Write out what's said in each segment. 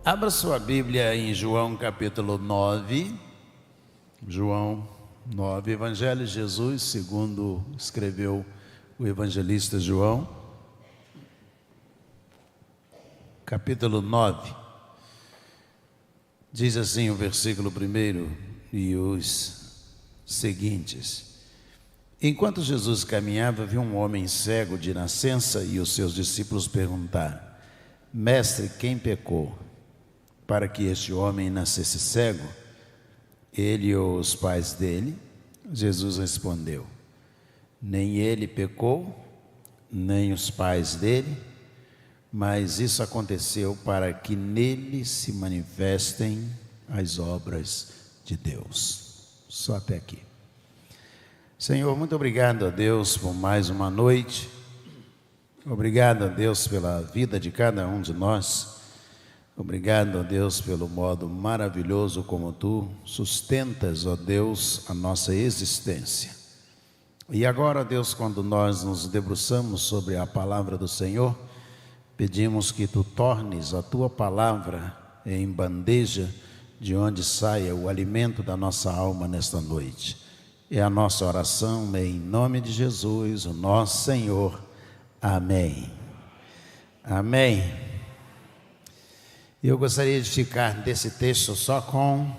Abra sua Bíblia em João capítulo 9. João 9, Evangelho de Jesus, segundo escreveu o evangelista João. Capítulo 9. Diz assim o versículo 1 e os seguintes. Enquanto Jesus caminhava, viu um homem cego de nascença e os seus discípulos perguntaram: Mestre, quem pecou para que este homem nascesse cego? Ele ou os pais dele? Jesus respondeu: Nem ele pecou, nem os pais dele, mas isso aconteceu para que nele se manifestem as obras de Deus. Só até aqui. Senhor, muito obrigado a Deus por mais uma noite. Obrigado a Deus pela vida de cada um de nós. Obrigado a Deus pelo modo maravilhoso como Tu sustentas, ó Deus, a nossa existência. E agora, Deus, quando nós nos debruçamos sobre a palavra do Senhor, pedimos que Tu tornes a Tua palavra em bandeja de onde saia o alimento da nossa alma nesta noite. É a nossa oração em nome de Jesus, o nosso Senhor. Amém. Amém. Eu gostaria de ficar desse texto só com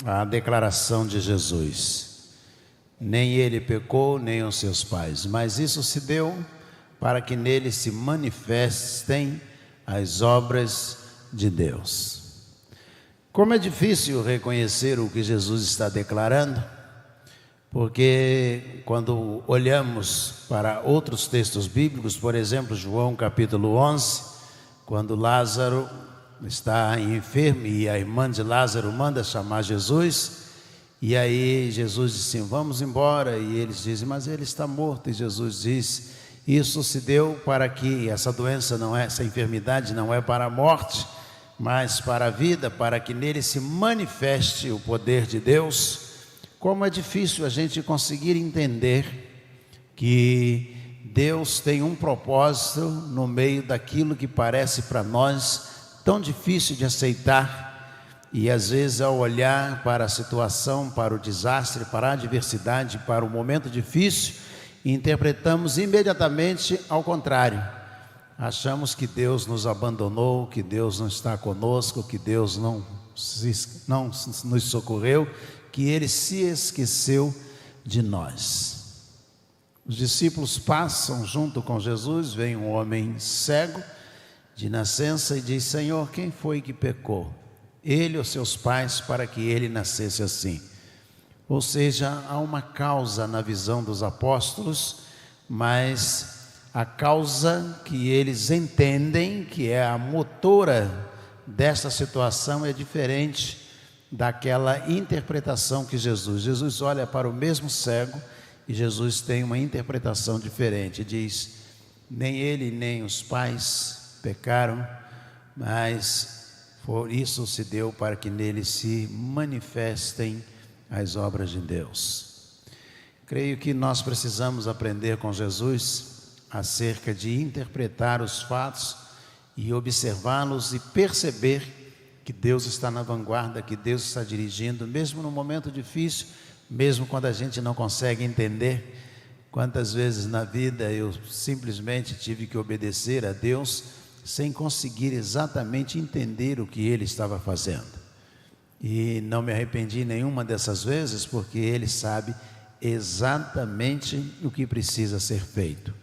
a declaração de Jesus. Nem ele pecou, nem os seus pais, mas isso se deu para que nele se manifestem as obras de Deus. Como é difícil reconhecer o que Jesus está declarando, porque quando olhamos para outros textos bíblicos, por exemplo, João capítulo 11, quando Lázaro está enfermo e a irmã de Lázaro manda chamar Jesus, e aí Jesus disse: vamos embora, e eles dizem: mas ele está morto, e Jesus diz: isso se deu para que essa doença não é, essa enfermidade não é para a morte, mas para a vida, para que nele se manifeste o poder de Deus. Como é difícil a gente conseguir entender que Deus tem um propósito no meio daquilo que parece para nós tão difícil de aceitar. E às vezes, ao olhar para a situação, para o desastre, para a adversidade, para o momento difícil, interpretamos imediatamente ao contrário. Achamos que Deus nos abandonou, que Deus não está conosco, que Deus não nos socorreu, que Ele se esqueceu de nós. Os discípulos passam junto com Jesus, vem um homem cego de nascença e diz: Senhor, quem foi que pecou? Ele ou seus pais para que ele nascesse assim? Ou seja, há uma causa na visão dos apóstolos, mas a causa que eles entendem que é a motora dessa situação é diferente daquela interpretação que Jesus olha para o mesmo cego e Jesus tem uma interpretação diferente. Diz: nem ele nem os pais pecaram, mas por isso se deu para que nele se manifestem as obras de Deus. Creio que nós precisamos aprender com Jesus acerca de interpretar os fatos e observá-los e perceber que Deus está na vanguarda, que Deus está dirigindo, mesmo no momento difícil, mesmo quando a gente não consegue entender. Quantas vezes na vida eu simplesmente tive que obedecer a Deus sem conseguir exatamente entender o que Ele estava fazendo. E não me arrependi nenhuma dessas vezes, porque Ele sabe exatamente o que precisa ser feito.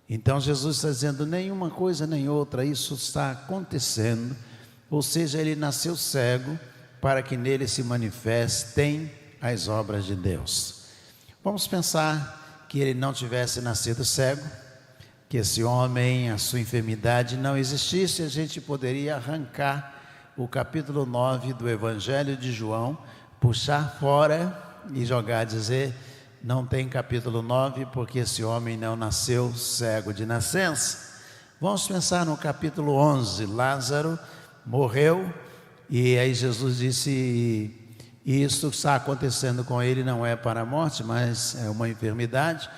Então Jesus está dizendo: nenhuma coisa nem outra, isso está acontecendo. Ou seja, ele nasceu cego para que nele se manifestem as obras de Deus. Vamos pensar que ele não tivesse nascido cego, que esse homem, a sua enfermidade não existisse. A gente poderia arrancar o capítulo 9 do Evangelho de João, puxar fora e jogar, dizer: não tem capítulo 9 porque esse homem não nasceu cego de nascença. Vamos pensar no capítulo 11, Lázaro morreu, e aí Jesus disse: isso que está acontecendo com ele não é para a morte, mas é uma enfermidade,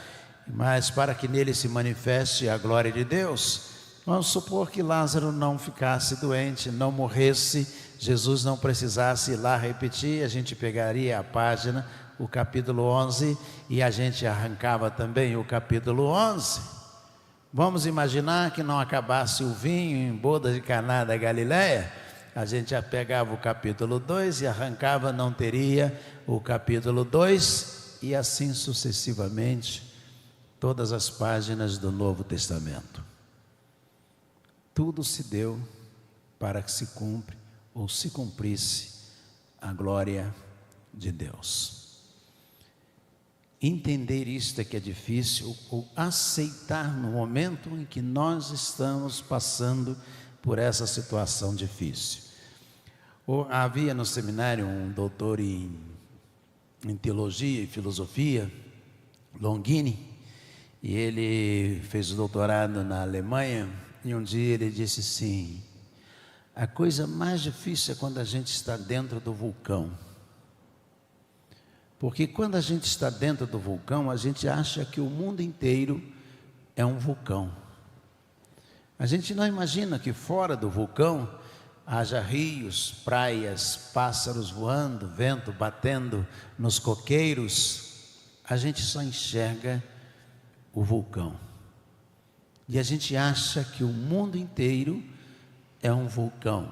mas para que nele se manifeste a glória de Deus. Vamos supor que Lázaro não ficasse doente, não morresse, Jesus não precisasse ir lá repetir, a gente pegaria a página, o capítulo 11, e a gente arrancava também o capítulo 11. Vamos imaginar que não acabasse o vinho em bodas de Caná da Galileia, a gente já pegava o capítulo 2 e arrancava, não teria o capítulo 2, e assim sucessivamente, todas as páginas do Novo Testamento. Tudo se deu para que se cumpra ou se cumprisse a glória de Deus. Entender isto é que é difícil, ou aceitar no momento em que nós estamos passando por essa situação difícil. Havia no seminário um doutor em teologia e filosofia, Longini, e ele fez o doutorado na Alemanha, e um dia ele disse assim: a coisa mais difícil é quando a gente está dentro do vulcão. Porque quando a gente está dentro do vulcão, a gente acha que o mundo inteiro é um vulcão. A gente não imagina que fora do vulcão haja rios, praias, pássaros voando, vento batendo nos coqueiros. A gente só enxerga o vulcão. E a gente acha que o mundo inteiro é um vulcão.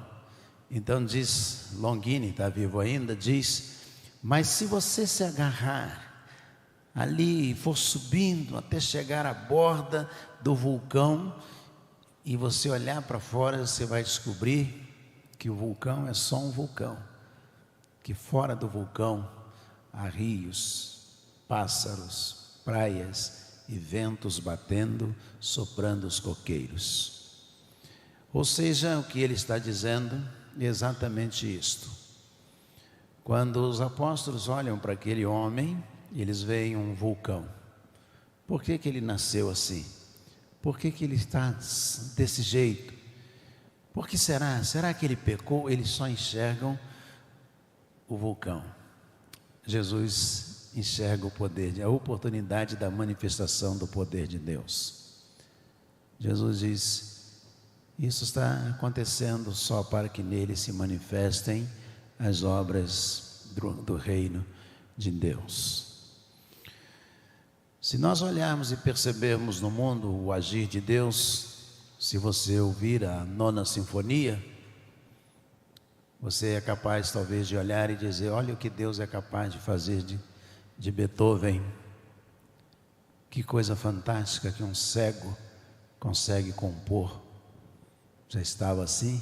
Então diz Longini, está vivo ainda, diz: mas se você se agarrar ali e for subindo até chegar à borda do vulcão, e você olhar para fora, você vai descobrir que o vulcão é só um vulcão, que fora do vulcão há rios, pássaros, praias e ventos batendo, soprando os coqueiros. Ou seja, o que ele está dizendo é exatamente isto. Quando os apóstolos olham para aquele homem, eles veem um vulcão. Por que ele nasceu assim? Por que ele está desse jeito? Por que será? Será que ele pecou? Eles só enxergam o vulcão. Jesus enxerga o poder, a oportunidade da manifestação do poder de Deus. Jesus diz: isso está acontecendo só para que nele se manifestem as obras do reino de Deus. Se nós olharmos e percebermos no mundo o agir de Deus, se você ouvir a 9ª Sinfonia, você é capaz talvez de olhar e dizer: olha o que Deus é capaz de fazer de Beethoven. Que coisa fantástica que um cego consegue compor. Já estava assim?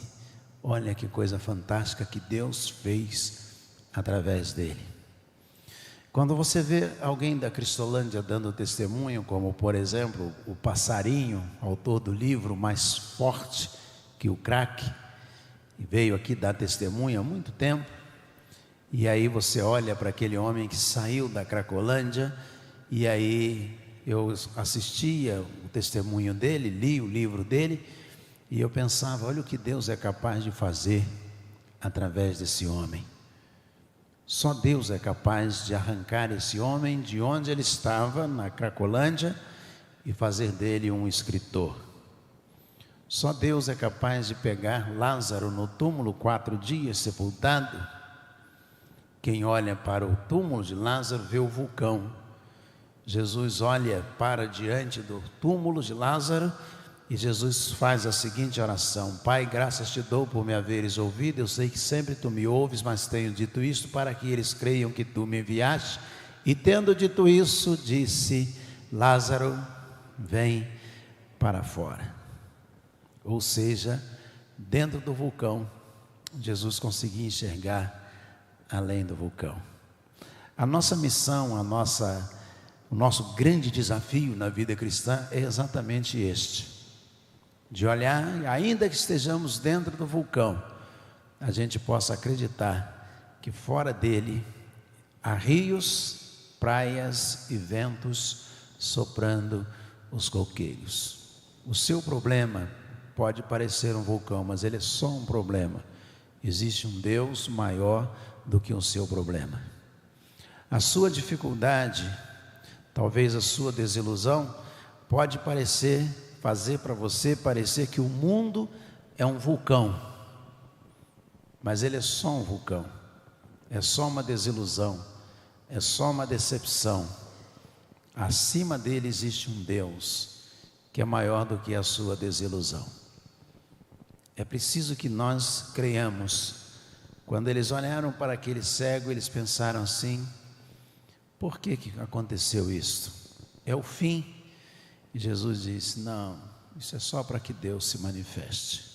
Olha que coisa fantástica que Deus fez através dele. Quando você vê alguém da Cristolândia dando testemunho, como por exemplo o Passarinho, autor do livro Mais Forte que o Crack, e veio aqui dar testemunho há muito tempo, e aí você olha para aquele homem que saiu da Cracolândia, e aí eu assistia o testemunho dele, li o livro dele, e eu pensava: olha o que Deus é capaz de fazer através desse homem. Só Deus é capaz de arrancar esse homem de onde ele estava, na Cracolândia, e fazer dele um escritor. Só Deus é capaz de pegar Lázaro no túmulo, 4 dias sepultado. Quem olha para o túmulo de Lázaro vê o vulcão. Jesus olha para diante do túmulo de Lázaro e Jesus faz a seguinte oração: Pai, graças te dou por me haveres ouvido. Eu sei que sempre tu me ouves, mas tenho dito isto para que eles creiam que tu me enviaste. E tendo dito isso, disse: Lázaro, vem para fora. Ou seja, dentro do vulcão, Jesus conseguia enxergar além do vulcão. A nossa missão, o nosso grande desafio na vida cristã é exatamente este: de olhar, ainda que estejamos dentro do vulcão, a gente possa acreditar que fora dele há rios, praias e ventos soprando os coqueiros. O seu problema pode parecer um vulcão, mas ele é só um problema. Existe um Deus maior do que o seu problema. A sua dificuldade, talvez a sua desilusão, pode parecer fazer para você parecer que o mundo é um vulcão, mas ele é só um vulcão, é só uma desilusão, é só uma decepção. Acima dele existe um Deus que é maior do que a sua desilusão. É preciso que nós creiamos. Quando eles olharam para aquele cego, eles pensaram assim: por que aconteceu isso? É o fim? E Jesus disse: não, isso é só para que Deus se manifeste.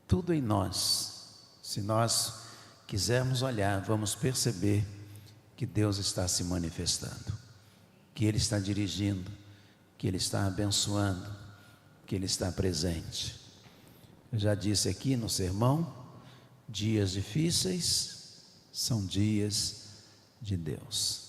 Tudo em nós, se nós quisermos olhar, vamos perceber que Deus está se manifestando, que Ele está dirigindo, que Ele está abençoando, que Ele está presente. Eu já disse aqui no sermão, dias difíceis são dias de Deus.